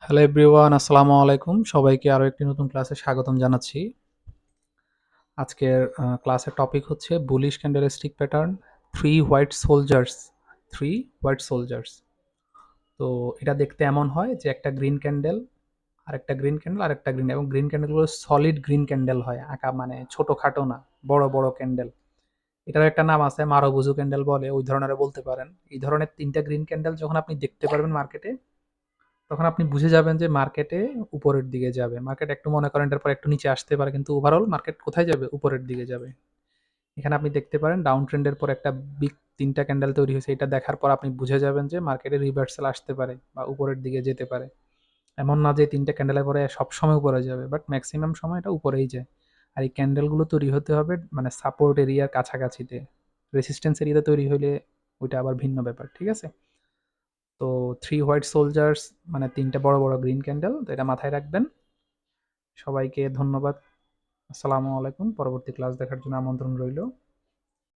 Hello everyone, আসসালামু আলাইকুম। সবাইকে আরো একটি নতুন ক্লাসে স্বাগতম জানাচ্ছি। আজকের ক্লাসের টপিক হচ্ছে bullish candlestick pattern, three white soldiers. Three white soldiers. তো এটা দেখতে এমন হয় যে একটা গ্রিন ক্যান্ডেল, আরেকটা গ্রিন ক্যান্ডেল, আরেকটা গ্রিন, এবং গ্রিন ক্যান্ডেলগুলো সলিড গ্রিন ক্যান্ডেল হয়, আঁকা মানে ছোটখাটো না, বড় বড় ক্যান্ডেল। এটার একটা নাম আছে, মারুবুজু ক্যান্ডেল বলে, ওই ধরনের বলতে পারেন। এই ধরনের তিনটা গ্রিন ক্যান্ডেল যখন আপনি দেখতে পারবেন মার্কেটে, তখন আপনি বুঝে যাবেন যে মার্কেটে উপরের দিকে যাবে। মার্কেট একটু মনে করেন এটার পর একটু নিচে আসতে পারে, কিন্তু ওভারঅল মার্কেট কোথায় যাবে? উপরের দিকে যাবে। এখানে আপনি দেখতে পারেন ডাউন ট্রেন্ডের পর একটা বিগ তিনটা ক্যান্ডেল তৈরি হয়েছে। এটা দেখার পর আপনি বুঝে যাবেন যে মার্কেটে রিভার্সাল আসতে পারে বা উপরের দিকে যেতে পারে। এমন না যে তিনটা ক্যান্ডেলের পরে সবসময় উপরে যাবে, বাট ম্যাক্সিমাম সময় এটা উপরেই যায়। আর এই ক্যান্ডেলগুলো তৈরি হতে হবে মানে সাপোর্ট এরিয়ার কাছাকাছিতে। রেসিস্ট্যান্স এরিয়াতে তৈরি হলে ওইটা আবার ভিন্ন ব্যাপার, ঠিক আছে? তো থ্রি হোয়াইট সোলজার্স মানে তিনটা বড় বড় গ্রিন ক্যান্ডেল, তো এটা মাথায় রাখবেন। সবাইকে ধন্যবাদ। আসসালামু আলাইকুম। পরবর্তী ক্লাস দেখার জন্য আমন্ত্রণ রইল।